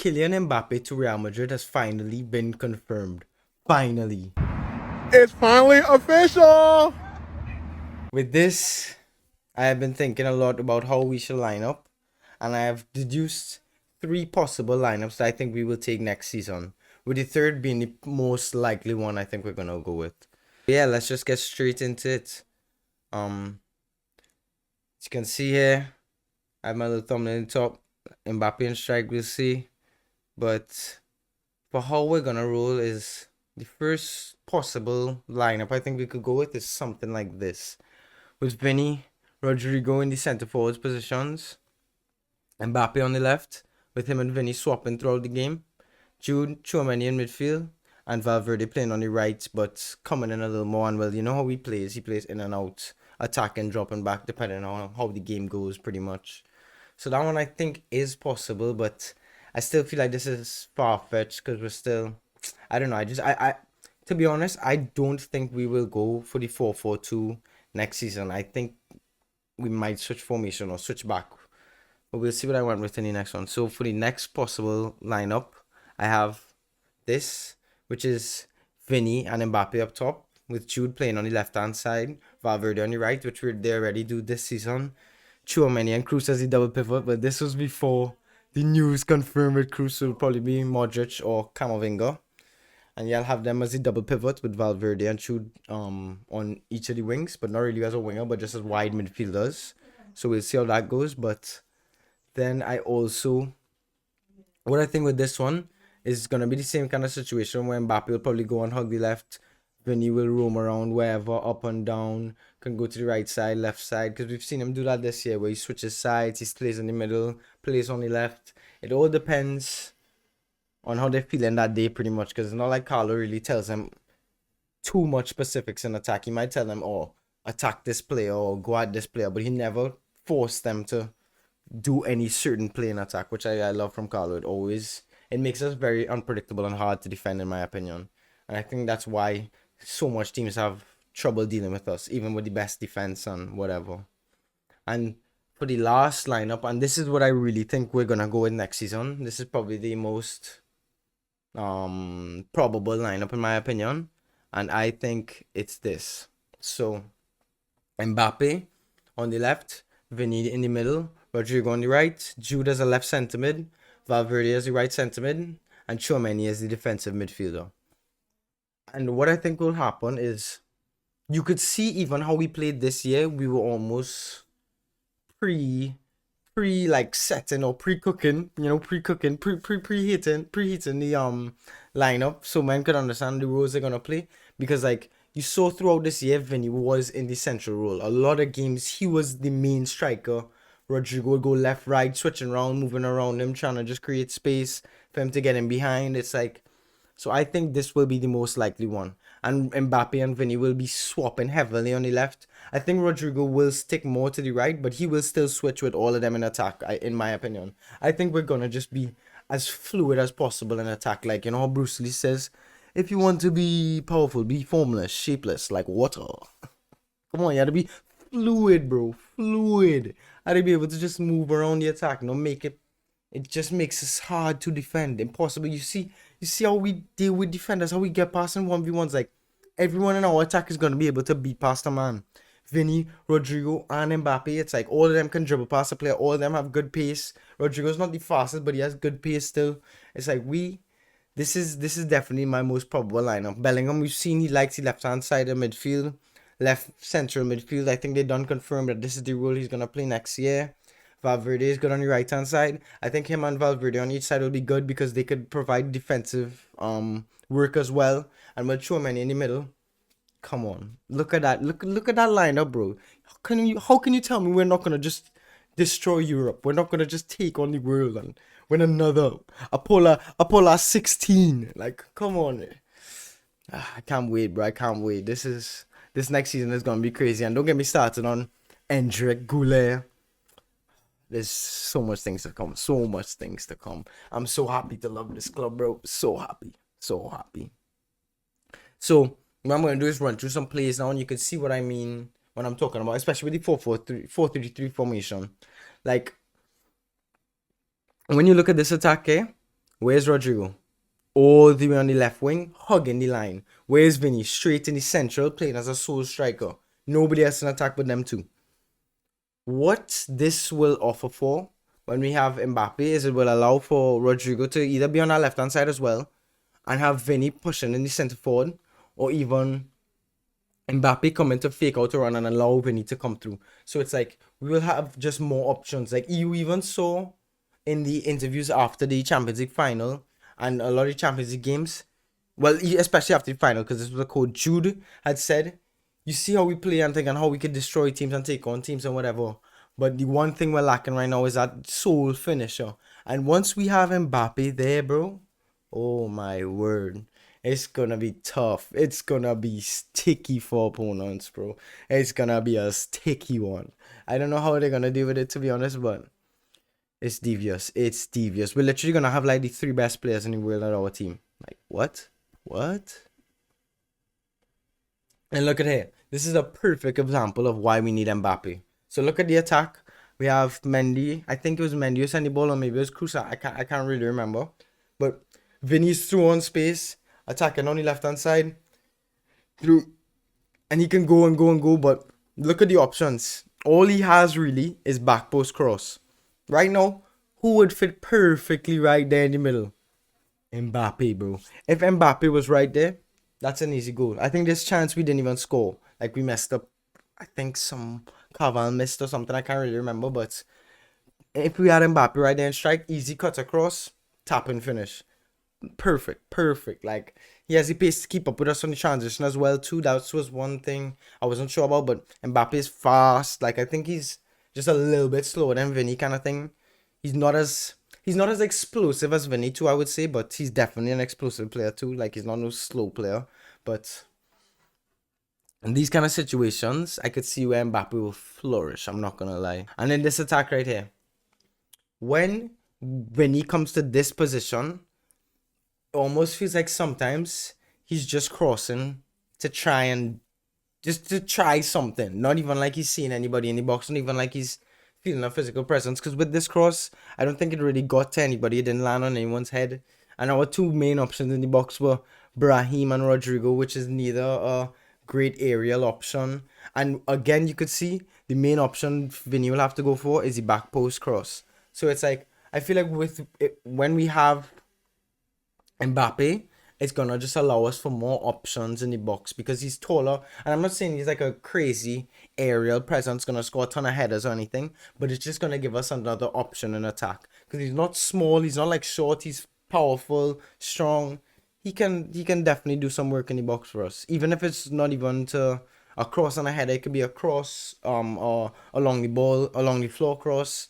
Kylian Mbappe to Real Madrid has finally been confirmed. Finally. It's finally official! With this, I have been thinking a lot about how we should line up, and I have deduced three possible lineups that I think we will take next season, with the third being the most likely one I think we're gonna go with. Yeah, let's just get straight into it. As you can see here, I have my little thumbnail in the top. Mbappe and strike, we'll see. But for how we're gonna roll is the first possible lineup I think we could go with is something like this. With Vinny, Rodrigo in the center forwards positions, Mbappe on the left, with him and Vinny swapping throughout the game, Jude, Tchouaméni in midfield, and Valverde playing on the right, but coming in a little more. And well, you know how he plays. He plays in and out, attacking, dropping back, depending on how the game goes, pretty much. So that one I think is possible, but I still feel like this is far fetched because we're still. I don't know. To be honest, I don't think we will go for the 4-4-2 next season. I think we might switch formation or switch back. But we'll see what I went with in the next one. So for the next possible lineup, I have this, which is Vinny and Mbappe up top, with Jude playing on the left hand side, Valverde on the right, which they already do this season. Tchouaméni and Cruz as the double pivot, but this was before the news confirmed with Cruz will probably be Modric or Camavinga. And you'll have them as the double pivot with Valverde and Jude on each of the wings, but not really as a winger, but just as wide midfielders. So we'll see how that goes. But then what I think with this one is gonna be the same kind of situation where Mbappe will probably go and hug the left. Vinny will roam around wherever, up and down, can go to the right side, left side, because we've seen him do that this year where he switches sides, he plays in the middle, plays on the left. It all depends on how they're feeling that day, pretty much, because it's not like Carlo really tells them too much specifics in attack. He might tell them, oh, attack this player or go at this player, but he never forced them to do any certain play in attack, which I love from Carlo. It makes us very unpredictable and hard to defend, in my opinion. And I think that's why so much teams have trouble dealing with us, even with the best defense and whatever. And for the last lineup, and this is what I really think we're gonna go with next season. This is probably the most probable lineup in my opinion, and I think it's this. So Mbappe on the left, Vinny in the middle, Rodrigo on the right, Jude as a left centre mid, Valverde as the right centre mid, and Tchouaméni as the defensive midfielder. And what I think will happen is you could see even how we played this year. We were almost pre like setting or pre-cooking, pre-cooking, preheating the lineup so men could understand the roles they're gonna play. Because like you saw throughout this year, Vinny was in the central role. A lot of games he was the main striker. Rodrigo would go left, right, switching around, moving around him, trying to just create space for him to get in behind. It's like, so I think this will be the most likely one. And Mbappe and Vinny will be swapping heavily on the left. I think Rodrigo will stick more to the right, but he will still switch with all of them in attack, in my opinion. I think we're going to just be as fluid as possible in attack. Like, you know how Bruce Lee says, if you want to be powerful, be formless, shapeless, like water. Come on, you have to be fluid, bro. Fluid. I have to be able to just move around the attack, make it. It just makes us hard to defend, impossible. You see how we deal with defenders, how we get past in 1v1s. Like, everyone in our attack is going to be able to beat past a man. Vinny, Rodrigo, and Mbappe, it's like all of them can dribble past a player. All of them have good pace. Rodrigo's not the fastest, but he has good pace still. It's like this is definitely my most probable lineup. Bellingham, we've seen he likes the left-hand side of midfield, left central midfield. I think they done confirm that this is the role he's going to play next year. Valverde is good on the right hand side. I think him and Valverde on each side will be good because they could provide defensive work as well. And with Tchouaméni in the middle, come on, look at that, look at that lineup, bro. How can you tell me we're not gonna just destroy Europe? We're not gonna just take on the world and win another Apollo 16? Like, come on. I can't wait, bro. I can't wait. This next season is gonna be crazy. And don't get me started on Endrick, Goulet. There's so much things to come. So much things to come. I'm so happy to love this club, bro. So happy. So happy. So what I'm going to do is run through some plays now, and you can see what I mean when I'm talking about, especially with the 4-3-3 formation. Like, when you look at this attack, Where's Rodrigo? All the way on the left wing, hugging the line. Where's Vinny? Straight in the central, playing as a sole striker. Nobody else in attack but them two. What this will offer for when we have Mbappe is it will allow for Rodrigo to either be on our left hand side as well and have Vinny pushing in the centre forward, or even Mbappe coming to fake out a run and allow Vinny to come through. So it's like we will have just more options. Like you even saw in the interviews after the Champions League final and a lot of the Champions League games, well, especially after the final, because this was a quote Jude had said, you see how we play and think and how we could destroy teams and take on teams and whatever. But the one thing we're lacking right now is that sole finisher. And once we have Mbappe there, bro, oh my word. It's gonna be tough. It's gonna be sticky for opponents, bro. It's gonna be a sticky one. I don't know how they're gonna deal with it, to be honest, but it's devious. It's devious. We're literally gonna have like the 3 best players in the world on our team. Like, what? What? And look at here. This is a perfect example of why we need Mbappe. So look at the attack. We have Mendy. I think it was Mendy who sent the ball, or maybe it was Cruz. I can't really remember. But Vinny's through on space, attacking on the left hand side. Through, and he can go and go and go, but look at the options. All he has really is back post cross. Right now, who would fit perfectly right there in the middle? Mbappe, bro. If Mbappe was right there, that's an easy goal. I think this chance we didn't even score. Like we messed up. I think some Cavan missed or something. I can't really remember. But if we had Mbappe right there and strike, easy cut across, tap and finish. Perfect, perfect. Like he has the pace to keep up with us on the transition as well too. That was one thing I wasn't sure about. But Mbappe is fast. Like I think he's just a little bit slower than Vinny kind of thing. He's not as explosive as Vinny too, I would say, but he's definitely an explosive player too. Like he's not no slow player, but in these kind of situations, I could see where Mbappe will flourish. I'm not gonna lie. And in this attack right here, when Vinny comes to this position, it almost feels like sometimes he's just crossing to try and just to try something. Not even like he's seeing anybody in the box, not even like he's feeling a physical presence. Because with this cross, I don't think it really got to anybody. It didn't land on anyone's head. And our 2 main options in the box were Brahim and Rodrigo, which is neither a great aerial option. And again, you could see the main option Vinny will have to go for is the back post cross. So it's like, I feel like with it, when we have Mbappe, it's gonna just allow us for more options in the box because he's taller. And I'm not saying he's like a crazy aerial presence gonna score a ton of headers or anything, but it's just gonna give us another option in attack. Because he's not small, he's not like short, he's powerful, strong. He can definitely do some work in the box for us. Even if it's not even to a cross and a header, it could be a cross, or along the ball, along the floor cross.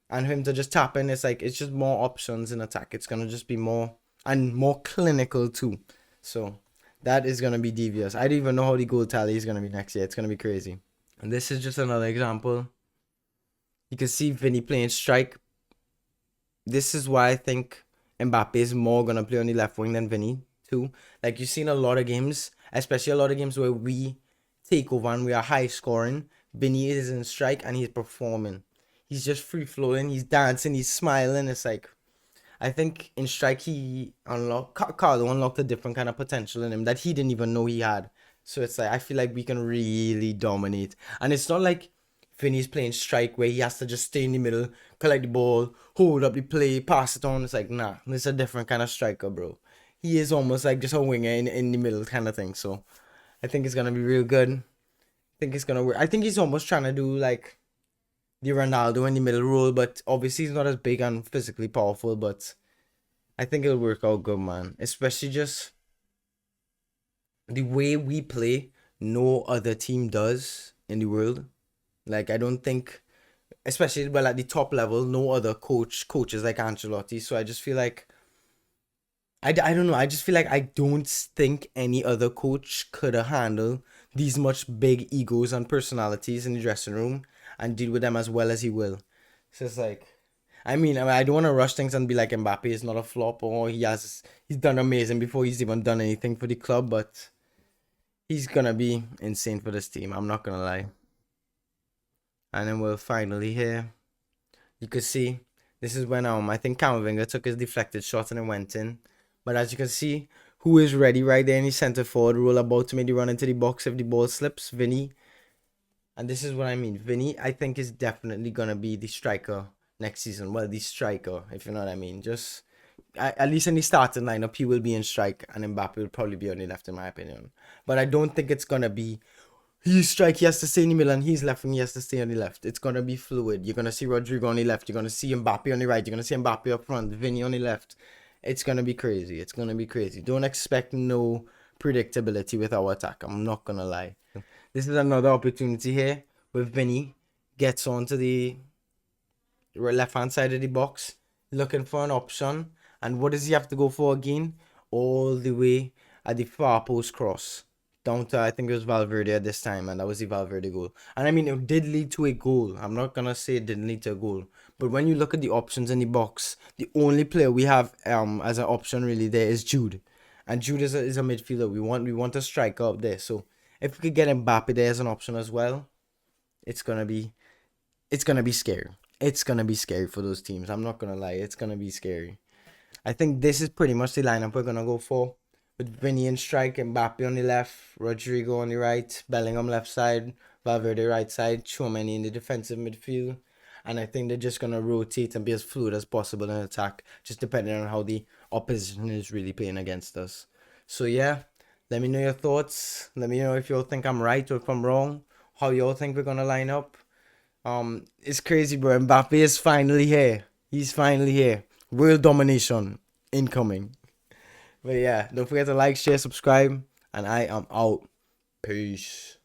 And him to just tap in, it's like it's just more options in attack. It's gonna just be more and more clinical too. So that is gonna be devious. I don't even know how the goal tally is gonna be next year. It's gonna be crazy. And this is just another example. You can see Vinny playing strike. This is why I think Mbappe is more gonna play on the left wing than Vinny too. Like you've seen a lot of games, especially a lot of games where we take over and we are high scoring. Vinny is in strike and he's performing. He's just free flowing. He's dancing. He's smiling. It's like, I think in strike he Carlo unlocked a different kind of potential in him that he didn't even know he had. So it's like I feel like we can really dominate, and it's not like Vinny's playing strike where he has to just stay in the middle, collect the ball, hold up the play, pass it on. It's like nah, this is a different kind of striker, bro. He is almost like just a winger in the middle kind of thing. So I think it's gonna be real good. I think it's gonna work. I think he's almost trying to do like the Ronaldo in the middle role, but obviously he's not as big and physically powerful, but I think it'll work out good, man. Especially just the way we play, no other team does in the world. Like I don't think, especially well at the top level, no other coaches like Ancelotti. So I just feel like I don't know. I just feel like I don't think any other coach could have handled these much big egos and personalities in the dressing room and deal with them as well as he will. So it's like, I don't want to rush things and be like Mbappe is not a flop or he's done amazing before he's even done anything for the club, but he's gonna be insane for this team. I'm not gonna lie. And then we're finally here. You could see This is when I think Camavinga took his deflected shot and it went in. But as you can see, who is ready right there in the centre forward role, about to maybe run into the box if the ball slips? Vinny. And this is what I mean. Vinny, I think, is definitely gonna be the striker next season. Well, the striker, if you know what I mean. Just at least in the starting lineup, he will be in strike, and Mbappe will probably be on the left, in my opinion. But I don't think it's gonna be he's strike, he has to stay in the middle, and he's left, and he has to stay on the left. It's gonna be fluid. You're gonna see Rodrigo on the left. You're gonna see Mbappe on the right. You're gonna see Mbappe up front. Vinny on the left. It's gonna be crazy. It's gonna be crazy. Don't expect no predictability with our attack. I'm not gonna lie. This is another opportunity here with Vinny gets onto the left hand side of the box, looking for an option. And what does he have to go for again? All the way at the far post cross. Down to, I think it was Valverde at this time, and that was the Valverde goal. And I mean, it did lead to a goal. I'm not gonna say it didn't lead to a goal, but when you look at the options in the box, the only player we have as an option really there is Jude, and Jude is a midfielder. We want a striker up there. So if we could get Mbappe there as an option as well, it's gonna be scary. It's gonna be scary for those teams. I'm not gonna lie, it's gonna be scary. I think this is pretty much the lineup we're gonna go for. With Vinny in strike, Mbappe on the left, Rodrigo on the right, Bellingham left side, Valverde right side, Tchouaméni in the defensive midfield. And I think they're just going to rotate and be as fluid as possible in attack, just depending on how the opposition is really playing against us. So yeah, let me know your thoughts. Let me know if you all think I'm right or if I'm wrong. How you all think we're going to line up. It's crazy, bro. Mbappe is finally here. He's finally here. World domination incoming. But yeah, don't forget to like, share, subscribe, and I am out. Peace.